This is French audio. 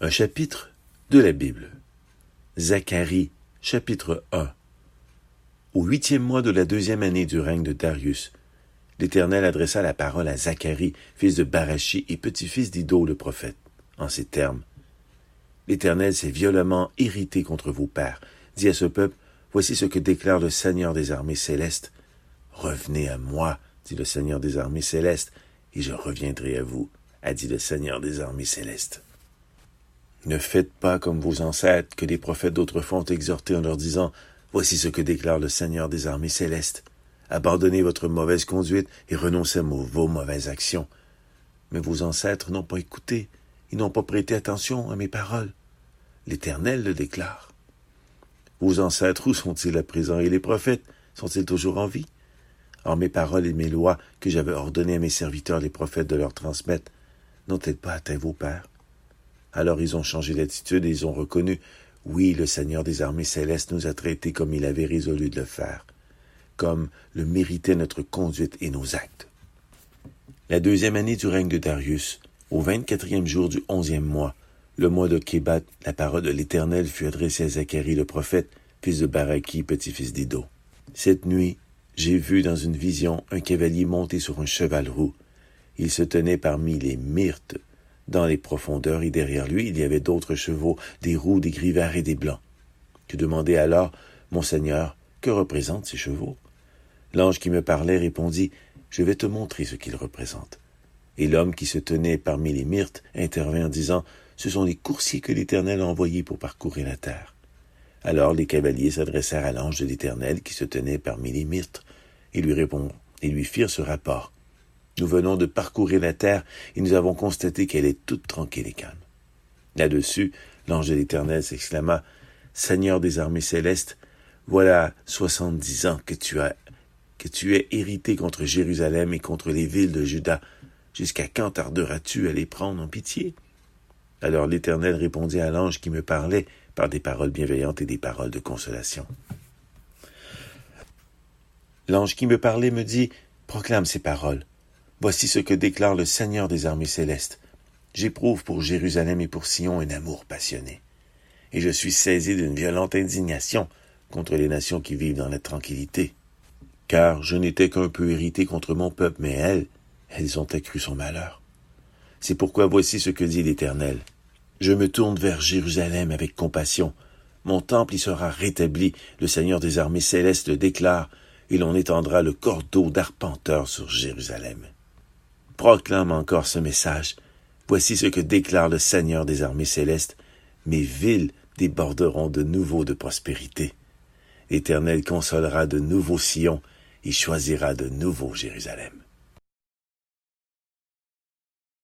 Un chapitre de la Bible. Zacharie, chapitre 1. Au 8e mois de la 2e année du règne de Darius, l'Éternel adressa la parole à Zacharie, fils de Barachi et petit-fils d'Iddo le prophète, en ces termes. L'Éternel s'est violemment irrité contre vos pères. Dit à ce peuple, voici ce que déclare le Seigneur des armées célestes. Revenez à moi, dit le Seigneur des armées célestes, et je reviendrai à vous, a dit le Seigneur des armées célestes. Ne faites pas comme vos ancêtres que les prophètes d'autrefois ont exhorté en leur disant « Voici ce que déclare le Seigneur des armées célestes. Abandonnez votre mauvaise conduite et renoncez à vos mauvaises actions. » Mais vos ancêtres n'ont pas écouté, ils n'ont pas prêté attention à mes paroles. L'Éternel le déclare. Vos ancêtres, où sont-ils à présent, et les prophètes, sont-ils toujours en vie? Or mes paroles et mes lois que j'avais ordonnées à mes serviteurs les prophètes de leur transmettre, n'ont-elles pas atteint vos pères? Alors ils ont changé d'attitude et ils ont reconnu, oui, le Seigneur des armées célestes nous a traités comme il avait résolu de le faire, comme le méritait notre conduite et nos actes. La 2e année du règne de Darius, au 24e jour du 11e mois, le mois de Kébat, la parole de l'Éternel fut adressée à Zacharie le prophète, fils de Barachi, petit-fils d'Iddo. Cette nuit, j'ai vu dans une vision un cavalier monté sur un cheval roux. Il se tenait parmi les myrtes, dans les profondeurs, et derrière lui, il y avait d'autres chevaux, des roux, des gris verts et des blancs. Je demandai alors, mon Seigneur, que représentent ces chevaux? L'ange qui me parlait répondit, je vais te montrer ce qu'ils représentent. Et l'homme qui se tenait parmi les myrtes intervint en disant, ce sont les coursiers que l'Éternel a envoyés pour parcourir la terre. Alors les cavaliers s'adressèrent à l'ange de l'Éternel qui se tenait parmi les myrtes, et lui firent ce rapport. Nous venons de parcourir la terre et nous avons constaté qu'elle est toute tranquille et calme. Là-dessus, l'ange de l'Éternel s'exclama, « Seigneur des armées célestes, voilà 70 ans que tu es irrité contre Jérusalem et contre les villes de Juda. Jusqu'à quand tarderas-tu à les prendre en pitié? » Alors l'Éternel répondit à l'ange qui me parlait par des paroles bienveillantes et des paroles de consolation. L'ange qui me parlait me dit, « Proclame ces paroles. Voici ce que déclare le Seigneur des armées célestes. J'éprouve pour Jérusalem et pour Sion un amour passionné. Et je suis saisi d'une violente indignation contre les nations qui vivent dans la tranquillité. Car je n'étais qu'un peu irrité contre mon peuple, mais elles ont accru son malheur. C'est pourquoi voici ce que dit l'Éternel. Je me tourne vers Jérusalem avec compassion. Mon temple y sera rétabli, le Seigneur des armées célestes le déclare, et l'on étendra le cordeau d'arpenteur sur Jérusalem. Proclame encore ce message. Voici ce que déclare le Seigneur des armées célestes. Mes villes déborderont de nouveau de prospérité. L'Éternel consolera de nouveau Sion et choisira de nouveau Jérusalem.